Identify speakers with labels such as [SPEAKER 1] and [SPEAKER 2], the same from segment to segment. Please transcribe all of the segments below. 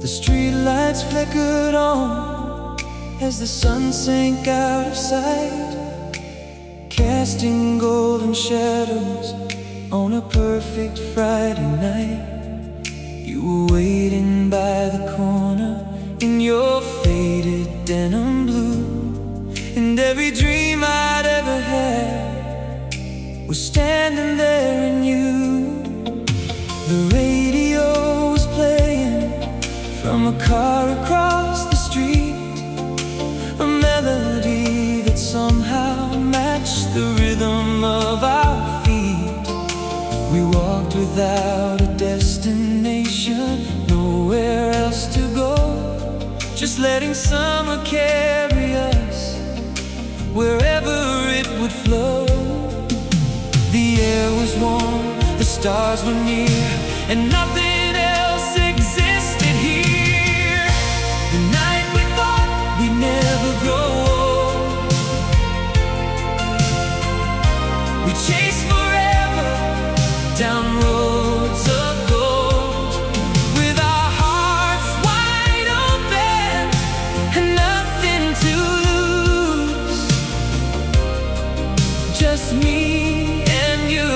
[SPEAKER 1] The street lights flickered on as the sun sank out of sight, casting golden shadows on a perfect Friday night. You were waiting by the corner in your faded denim blue, and every dream I'd ever had was standing there in you. The radio was playing from a car across the street, a melody that somehow matched the rhythm of our feet. We walked without a destination, nowhere else to go, just letting summer carry us wherever it would flow. The air was warm, the stars were near, and nothing else existed here. The night we thought we'd never grow old, we chased forever down roads of gold, with our hearts wide open and nothing to lose. Just me and you.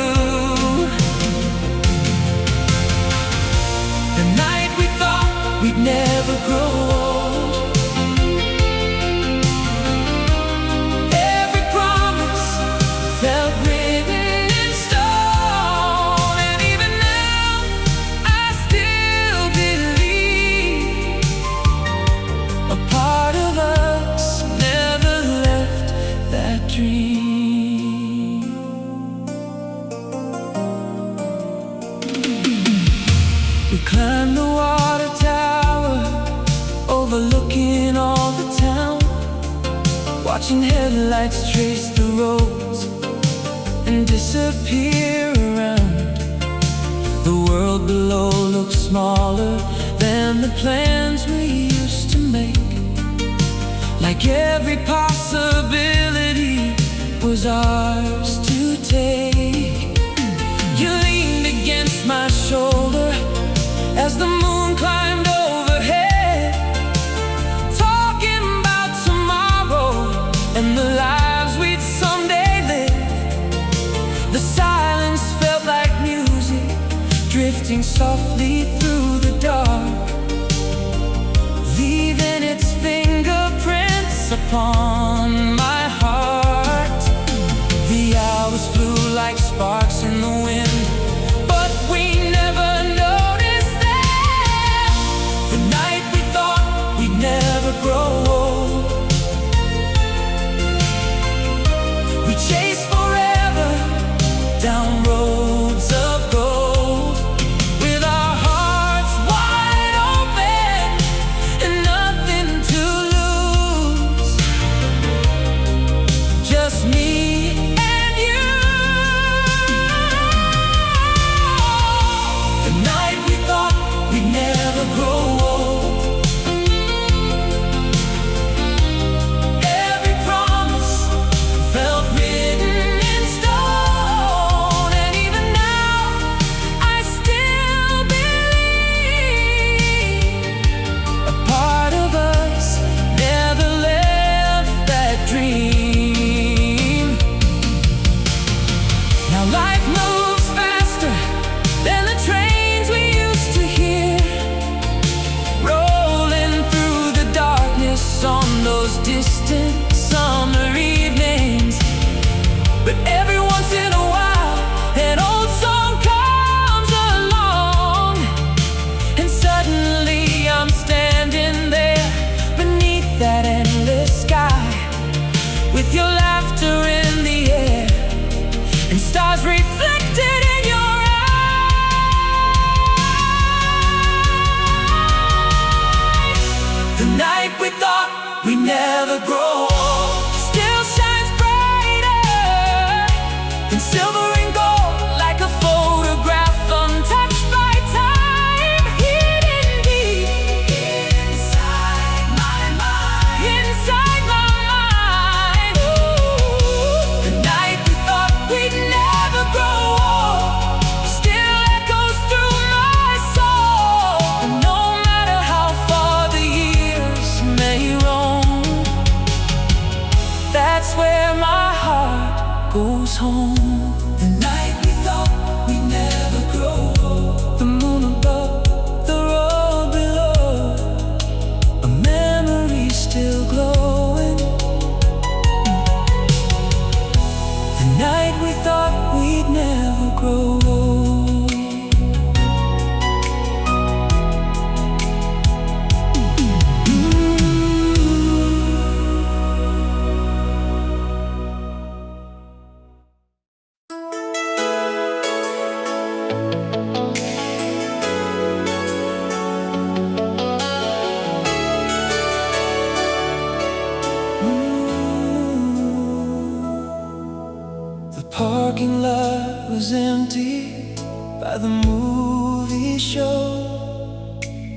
[SPEAKER 1] The night we thought we'd never grow old, every promise felt written in stone, and even now I still believe a part of us never left that dream. We climbed the water tower, overlooking all the town, watching headlights trace the roads and disappear around. The world below looked smaller than the plans we used to make, like every possibility was ours to take. You leaned against my shoulder as the moon climbed overhead, talking about tomorrow and the lives we'd someday live. The silence felt like music drifting softly through the dark, leaving its fingerprints upon my heart. The hours flew like sparks in the wind, but we never noticed them. The night we thought we'd never grow old, we chased forever down roads of gold, with our hearts wide open and nothing to lose. Just me and you. The night we thought we'd never grow old, every promise felt written in stone, and even now I still believe a part of us never left that dream. Now life moves faster than the trains we used to hear, rolling through the darkness on those distant summer evenings. But every once in a while an old song comes along, and suddenly I'm standing there beneath that endless sky, with your laughter in the air and stars reflected in your eyes. The night we thought we'd never grow old still shines brighter than silver and gold, like a photograph untouched by time, hidden deep inside my mind. Inside my mind. Oh, the night we thought we'd never grow old still echoes through my soul, and no matter how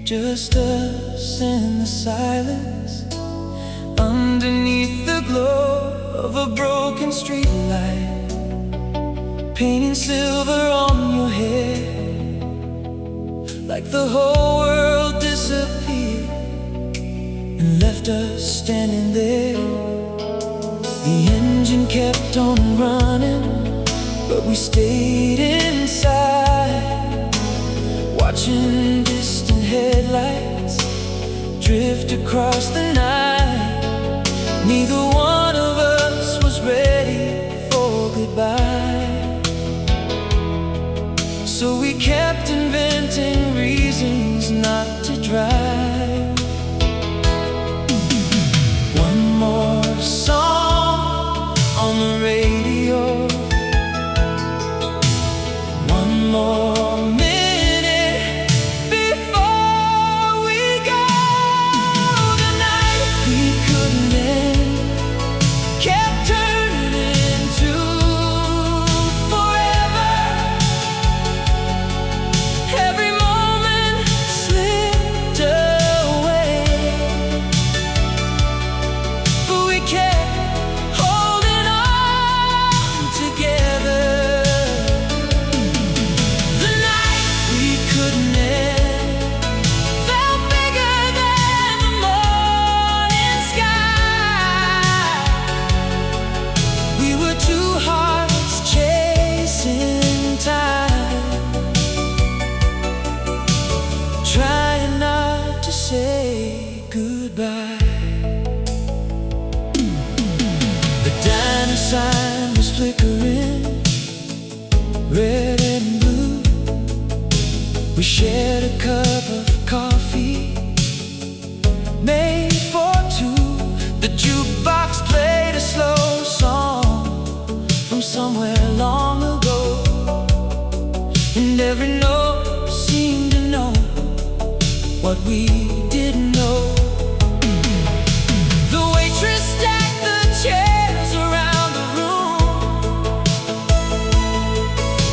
[SPEAKER 1] just us in the silence, underneath the glow of a broken street light, painting silver on your hair, like the whole world disappeared and left us standing there. The engine kept on running, but we stayed inside, watching distant headlights drift across the night. Neither one of us was ready for goodbye, so we kept inventing reasons not to drive. One more song on the radio, one more minute before we go. The night we couldn't end kept turning into forever. Every moment slipped away, but we kept holding on together. The night we couldn't end felt bigger than the morning sky. We were two hearts chasing time, trying not to say goodbye. The diner sign was flickering, red and blue. We shared a cup of coffee made for two. The jukebox played a slow song from somewhere long ago, and every note seemed to know what we didn't know. The waitress stacked the chairs around the room,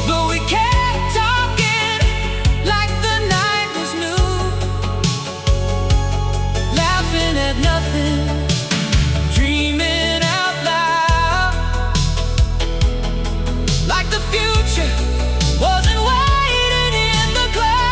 [SPEAKER 1] but we kept talking like the night was new, laughing at nothing, dreaming out loud, like the future wasn't waiting in the clouds.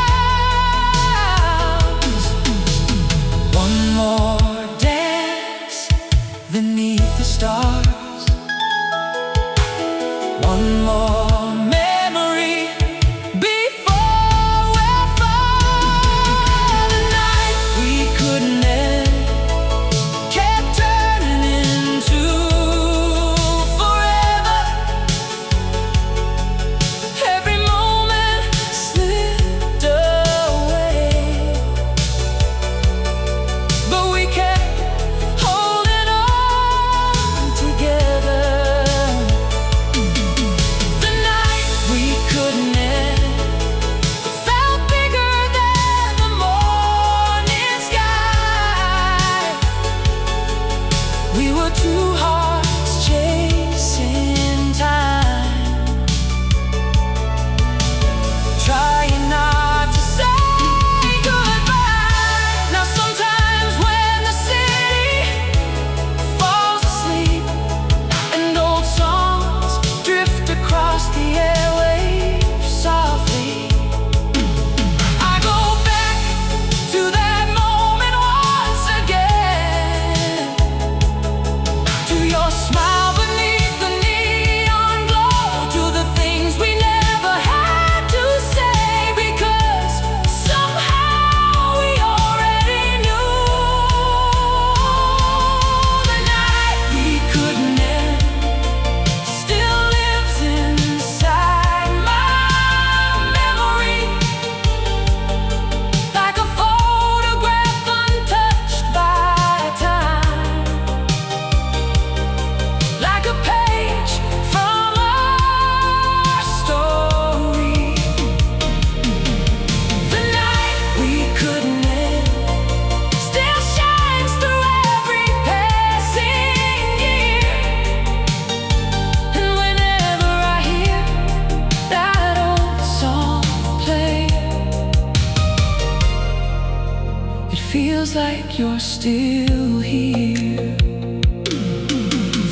[SPEAKER 1] feels like you're still here.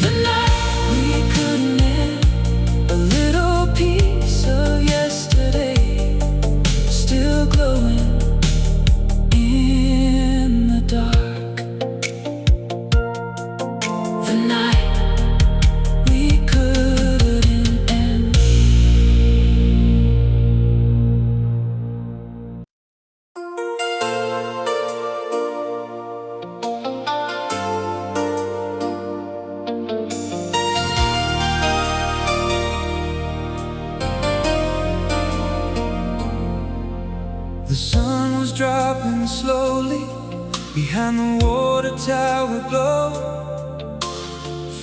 [SPEAKER 1] The night we couldn't end, a little piece of yesterday still glowing in the dark. The night we couldn't end. The sun was dropping slowly behind the water tower glow.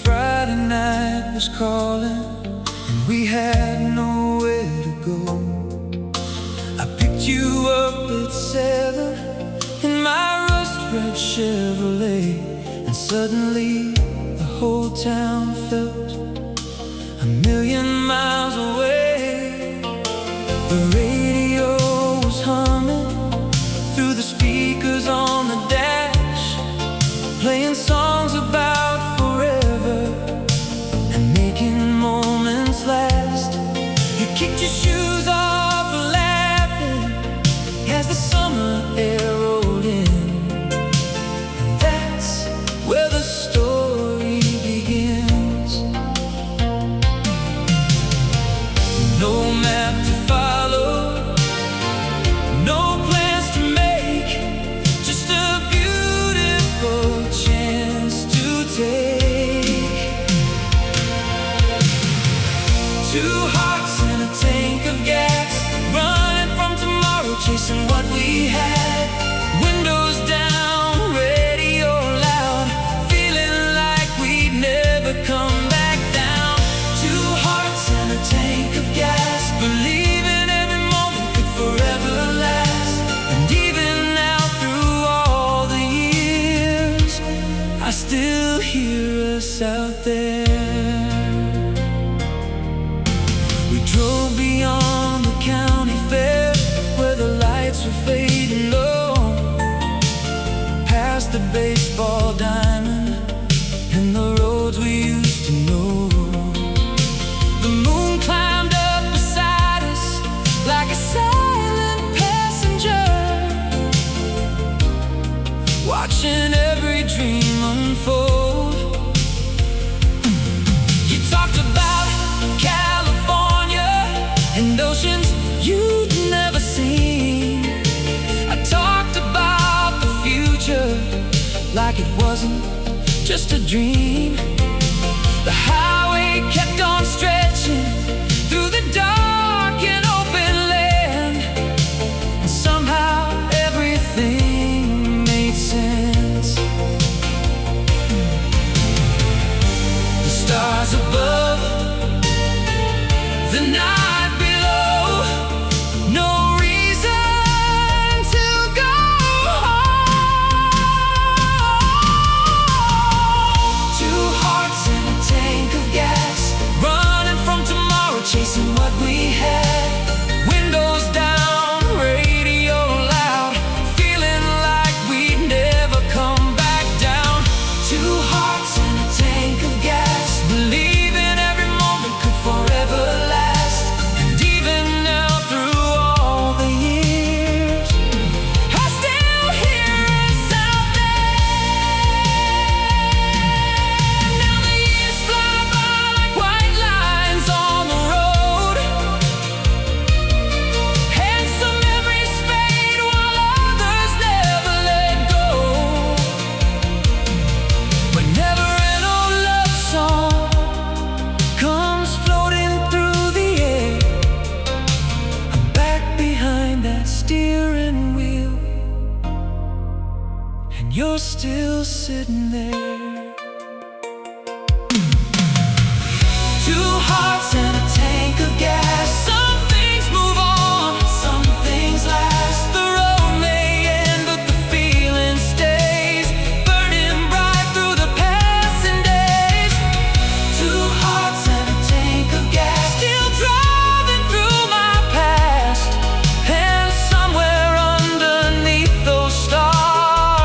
[SPEAKER 1] Friday night was calling and we had nowhere to go. I picked you up at 7 in my rust-red Chevrolet, and suddenly the whole town felt a million miles away. The radio was humming through the speakers on the dash, playing songs about forever and making moments last. You kicked your shoes off laughing as the summer air rolled in, and that's where the story begins. No map to follow, no plans to make, just a beautiful chance to take. 2 hearts and a tank of gas, running from tomorrow, chasing what we had. Windows down, radio loud, feeling like we'd never come back down. 2 hearts and a tank of gas, believing every moment could forever last. And even now through all the years, I still hear us out there. We drove beyond the county fair where the lights were fading low, past the baseball diamond and the roads we used to know. The moon climbed up beside us like a silent passenger, watching every dream unfold. You talked about California and oceans you'd never seen. I talked about the future like it wasn't just a dream. The highway kept on stretching through the dark and open land, and somehow everything made sense. The stars above, the night below, no reason to go home. 2 hearts and a tank of gas, running from tomorrow, chasing what we had. Windows down, radio loud, feeling like we'd never come back down. 2 hearts and a tank of gas, believing every moment could forever last. And even now through all the years, I still hear us out there. Now the years fly by like white lines on the road, and some memories fade while others never let go. Whenever an old love song comes floating through the air, I'm back behind that steering wheel, and you're still sitting there. 2 hearts and a tank of gas. Some things move on, some things last. The road may end, but the feeling stays, burning bright through the passing days. 2 hearts and a tank of gas, still driving through my past, and somewhere underneath those stars,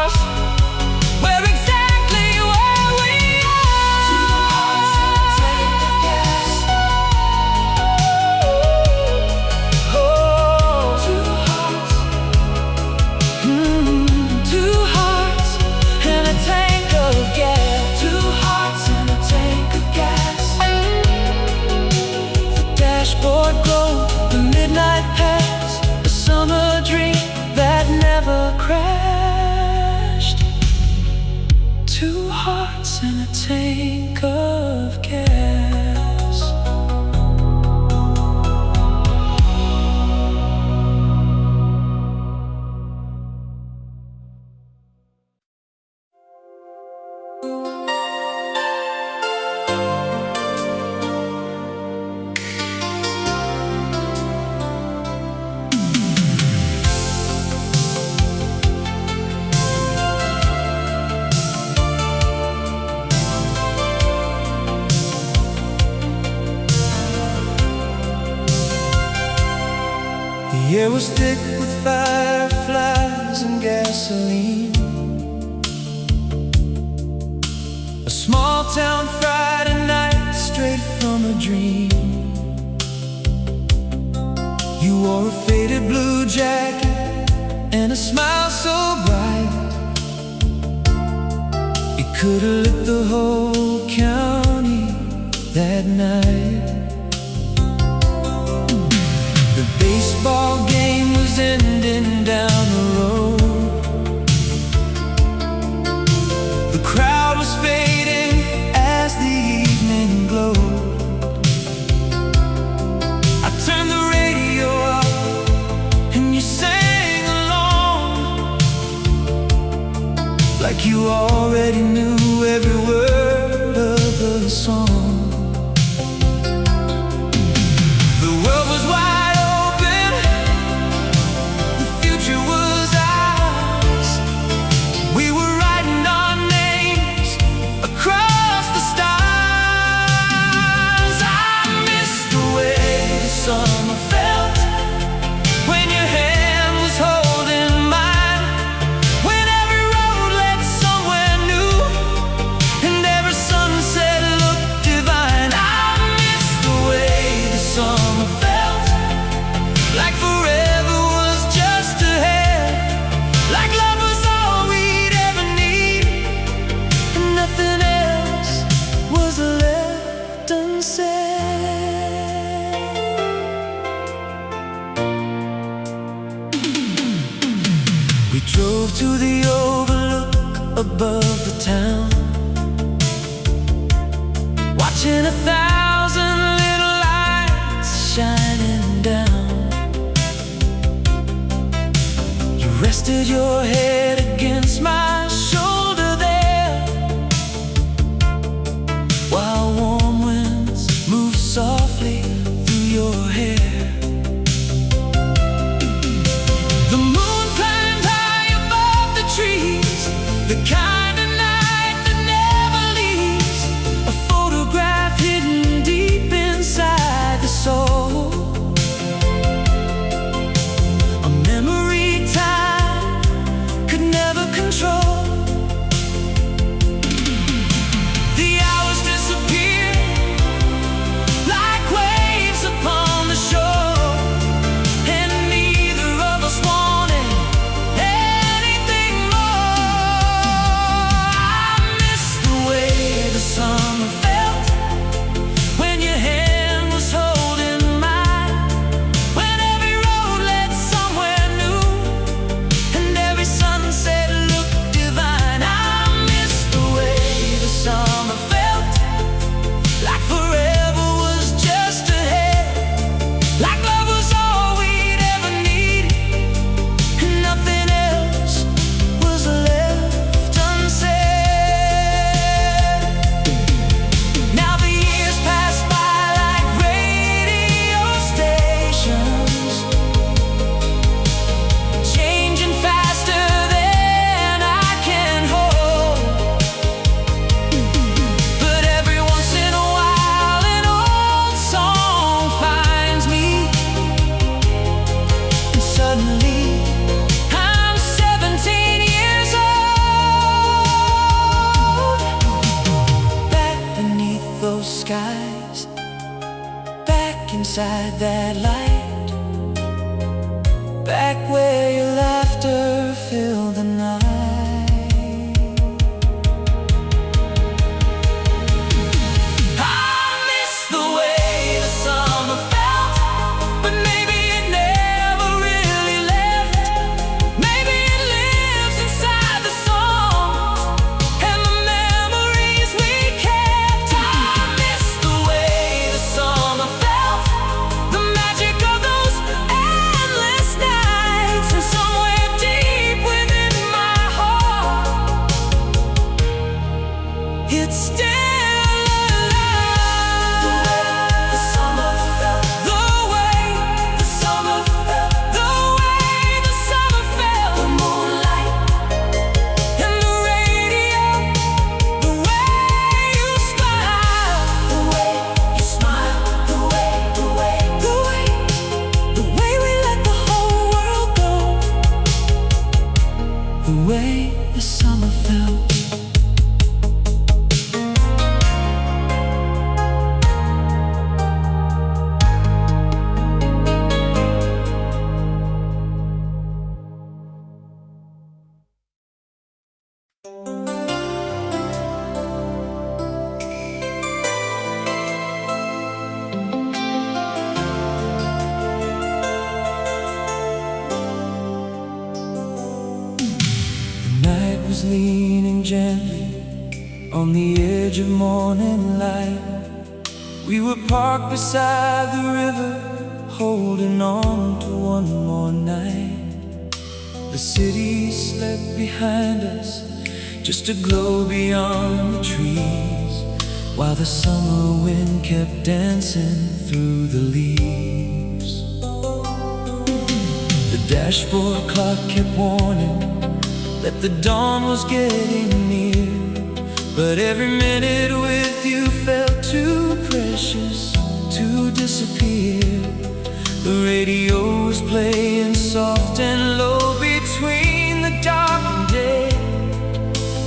[SPEAKER 1] in a tank of gas. The air was thick with fireflies and gasoline. A small town Friday night, straight from a dream. You wore a faded blue jacket and a smile so bright it could've lit the whole county that night. The baseball game was ending down the road. The crowd was fading as the evening glowed. I turned the radio up and you sang along, like you already knew every word of the song. The world was wide, we drove to the overlook above the town, watching 1,000 little lights shining down. You rested your head against my shoulder there, while warm winds moved softly through your hair. The kind of night that never leaves a photograph hidden deep inside the soul. A memory time could never control. The hours disappear like waves upon the shore, and neither of us wanted anything more. Summer felt when your hand was holding mine, when every road led somewhere new and every sunset looked divine. I miss the way the summer felt, like forever was just ahead, like love was all we'd ever need and nothing else was left unsaid. Skies, back inside that light, back where your laughter filled the night. I miss the way the summer felt, but maybe it never really left. Maybe it lives inside the song, and the memories the way the summer felt. Was leaning gently on the edge of morning light. We were parked beside the river, holding on to one more night. The city slept behind us, just a glow beyond the trees, while the summer wind kept dancing through the leaves. The dashboard clock kept warning that the dawn was getting near, but every minute with you felt too precious to disappear. The radio was playing soft and low between the dark and day,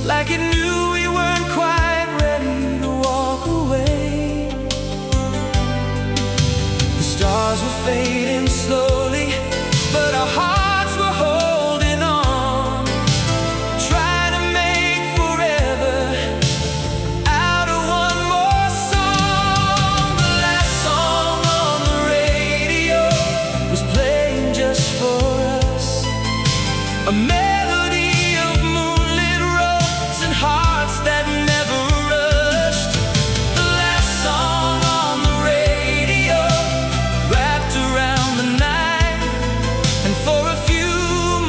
[SPEAKER 1] like it knew we weren't quite ready to walk away. The stars were fading slowly, but our hearts were holding on. A melody of moonlit roads and hearts that never rushed. The last song on the radio wrapped around the night, and for a few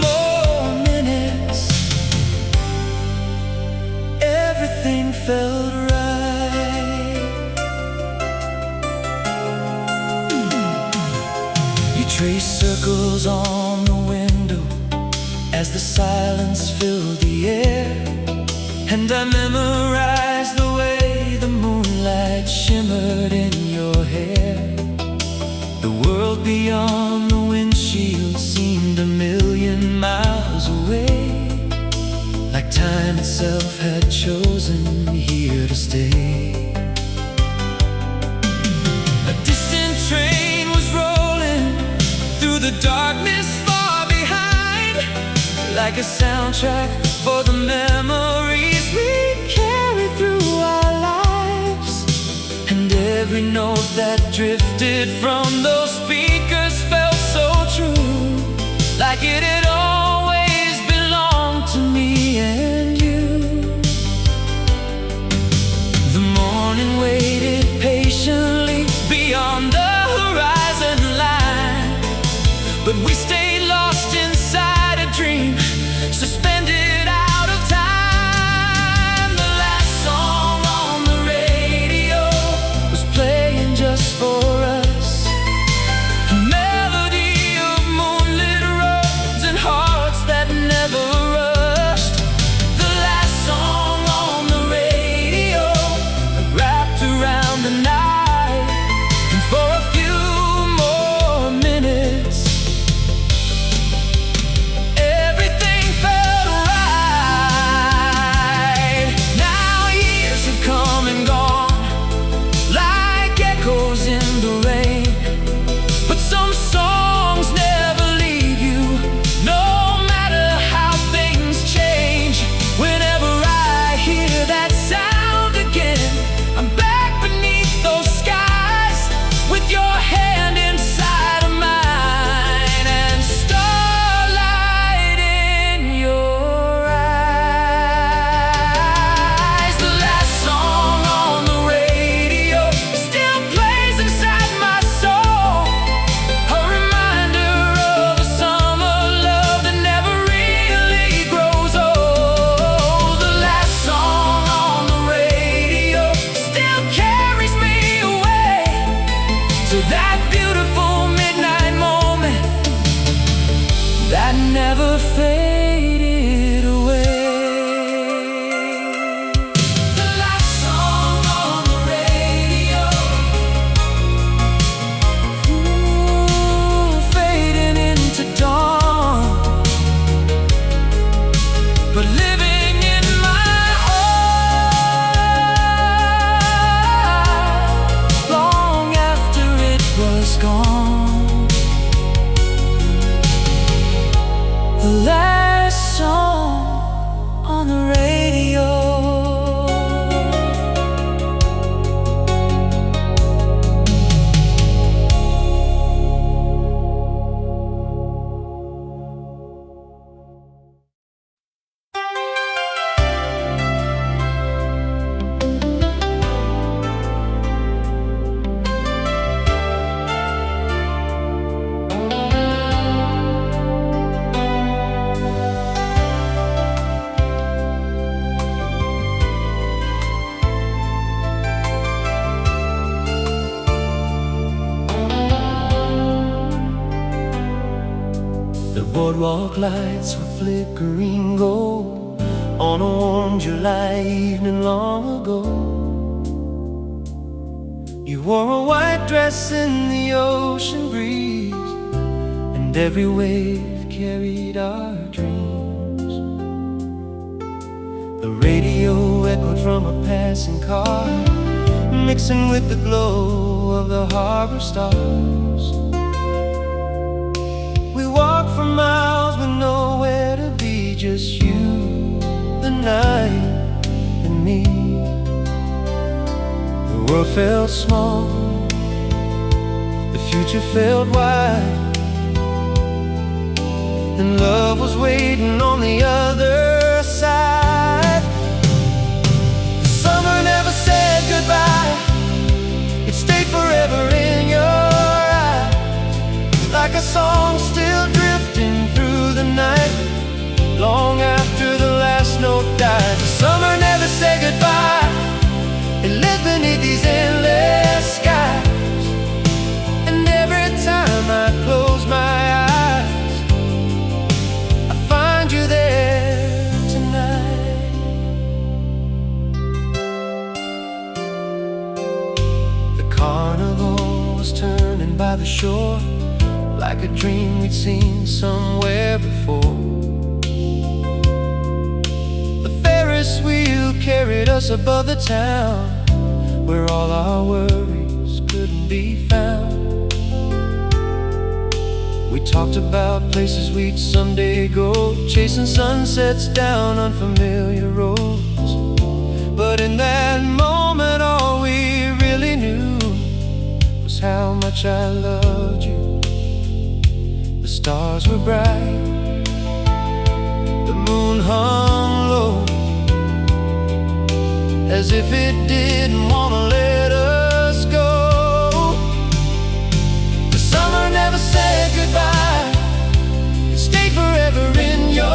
[SPEAKER 1] more minutes everything felt right. You traced circles on the window as the silence filled the air, and I memorized the way the moonlight shimmered in your hair. The world beyond the windshield seemed a million miles away, like time itself had chosen here to stay. A distant train was rolling through the darkness, like a soundtrack for the memories we carry through our lives. And every note that drifted from those speakers felt so true, like it had always belonged to me and you. The morning waited patiently beyond the horizon line, but we stayed lost inside a dream, suspended out of time. The last song on the radio was playing just for us, a melody of moonlit roads and hearts but living in my heart long after it was gone. The last song on the radio, boardwalk lights were flickering gold on a warm July evening long ago. You wore a white dress in the ocean breeze, and every wave carried our dreams. The radio echoed from a passing car, mixing with the glow of the harbor stars. We walked for miles with nowhere to be, just you, the night, and me. The world felt small, the future felt wide, and love was waiting on the other side. The summer never said goodbye, it stayed forever in your eyes, like a song still drifting through the night, long after the last note dies. The summer never said goodbye, it lives beneath these endless skies, and every time I close my eyes, I find you there tonight. The carnival was turning by the shore, like a dream we'd seen somewhere before. The Ferris wheel carried us above the town, where all our worries couldn't be found. We talked about places we'd someday go, chasing sunsets down unfamiliar roads. But in that moment all we really knew was how much I loved you. The stars were bright, the moon hung low, as if it didn't want to let us go. The summer never said goodbye, it stayed forever in your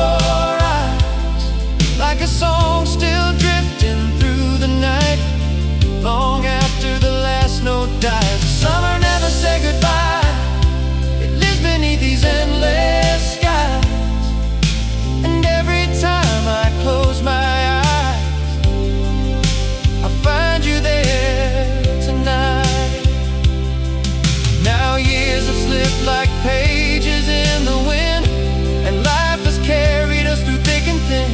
[SPEAKER 1] eyes, like a song still drifting through the night, long after the last note dies. The summer never said goodbye, beneath these endless skies, and every time I close my eyes, I find you there tonight. Now years have slipped like pages in the wind, and life has carried us through thick and thin,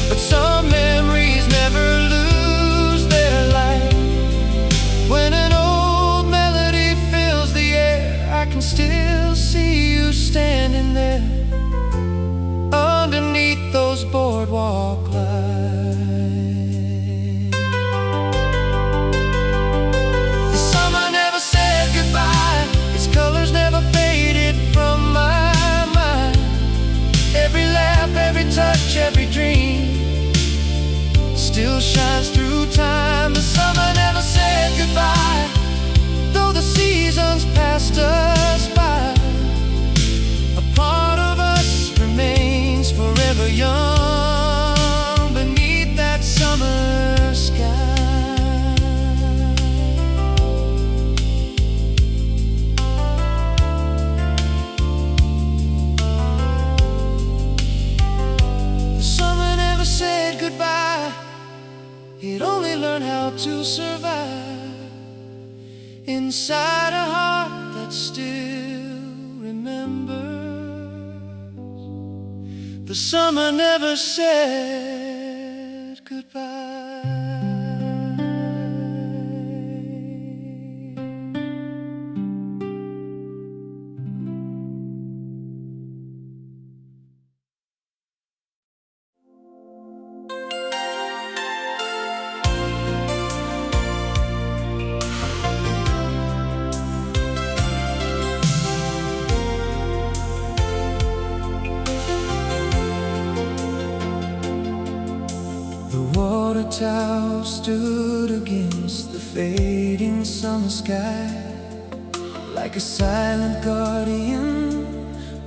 [SPEAKER 1] but some memories never lose their light. When an old melody fills the air, I can still see you standing there underneath those boardwalk lights. The summer never said goodbye, its colors never faded from my mind. Every laugh, every touch, every dream still shines through time. The summer never said goodbye, though the seasons passed us by. A part of us remains forever young beneath that summer sky. The summer never said goodbye, it only learned how to survive inside a heart that still remembers The summer never said goodbye. The water tower stood against the fading summer sky, like a silent guardian,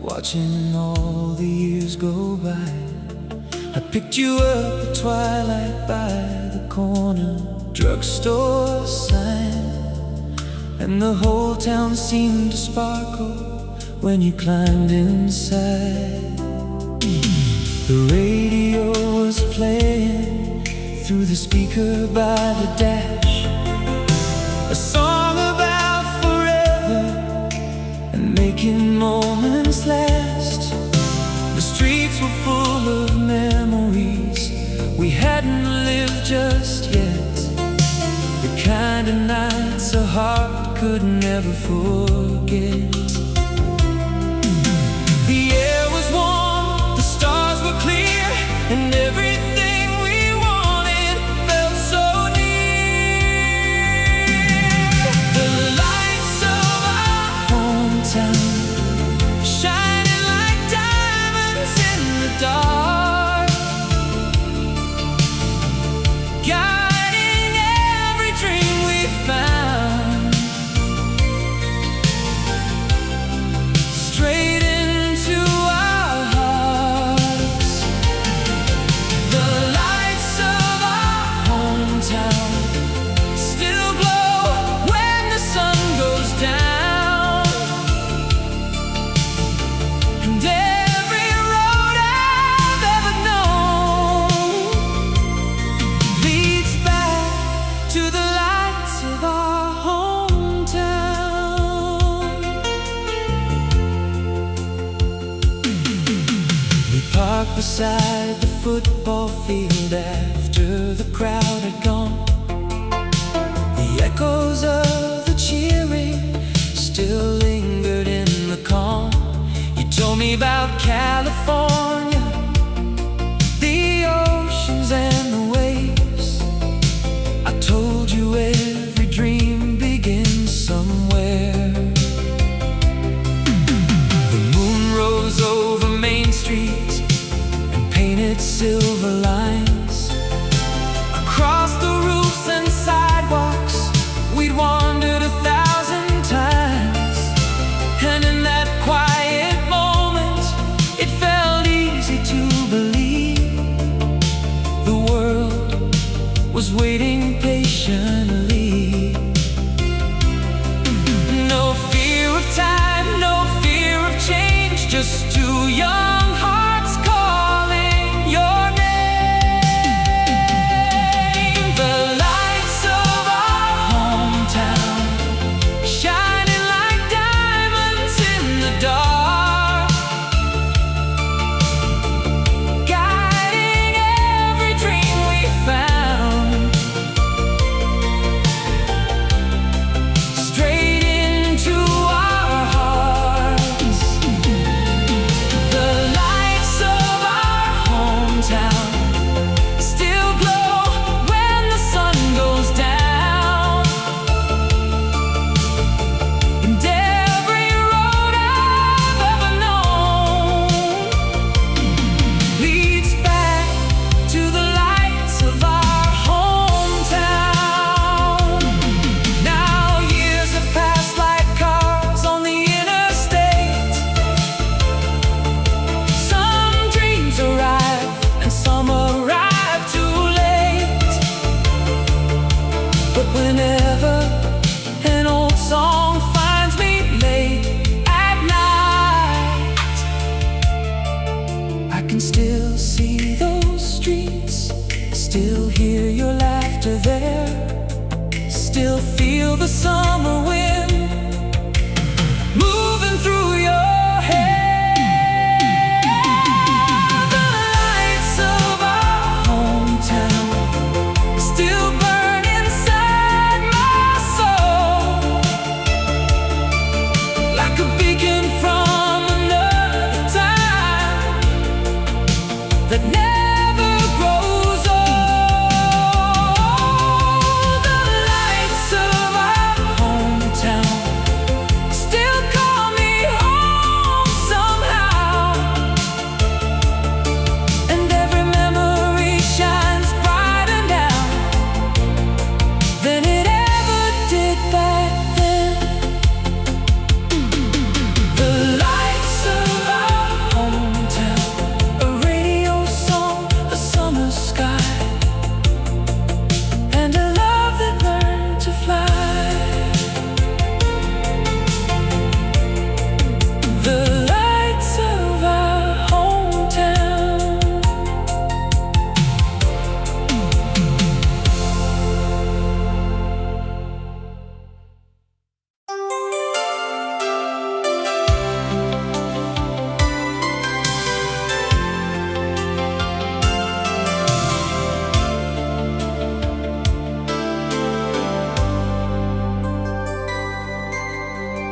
[SPEAKER 1] watching all the years go by. I picked you up at twilight by the corner drugstore sign, and the whole town seemed to sparkle when you climbed inside. The radio was playing through the speaker by the dash, a song about forever and making moments last. The streets were full of memories we hadn't lived just yet, the kind of nights a heart could never forget. The air was warm, the stars were clear, and everything we wanted felt so near. The lights of our hometown shining like diamonds in the dark, guiding every dream we found, straight into our hearts. The lights of our hometown still glow when the sun goes down, and every road I've ever known leads back to the lights of our hometown. We parked beside the football field after the crowd had gone. The echoes of the cheering still lingered in the calm. You told me about California, the oceans and the waves. I told you every dream begins somewhere. The moon rose over Main Street and painted silver lines across the roofs and sidewalks. We'd wandered 1,000 times, and in that quiet moment it felt easy to believe the world was waiting patiently. No fear of time, no fear of change, just two young hearts calling your name. The lights of our hometown shining like diamonds in the dark, guiding every dream we found, straight into our hearts. The lights of our hometown still glow when the sun goes down, and every road I've ever known leads back to the lights of our hometown. Now years have passed like cars on the interstate. Some dreams arrive and some arrive too late. But whenever an old song finds me late at night, I can still see those streets, still hear your laughter there, still feel the summer wind moving through your hair. The that never grows old. The lights of our hometown still call me home somehow, and every memory shines brighter now than it ever did back then. The lights of our hometown, a radio song, a summer sky, and a love that learned to fly. The lights of our hometown.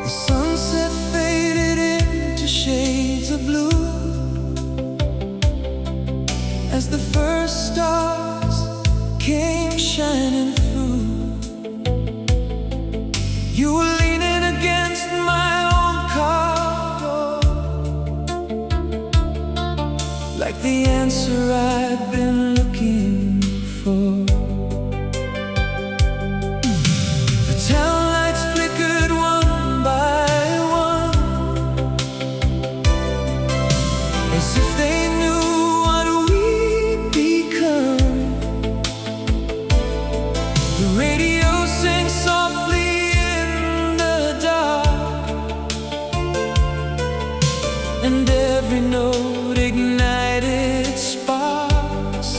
[SPEAKER 1] The sunset faded into shades of blue as the first stars came shining through. You were leaning against my old car door, like the answer I'd been looking for. The town lights flickered one by one, as if they knew what we'd become. The radio sang softly in the dark, and every note ignited sparks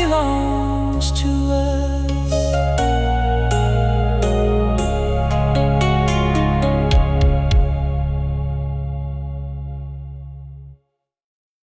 [SPEAKER 1] belong.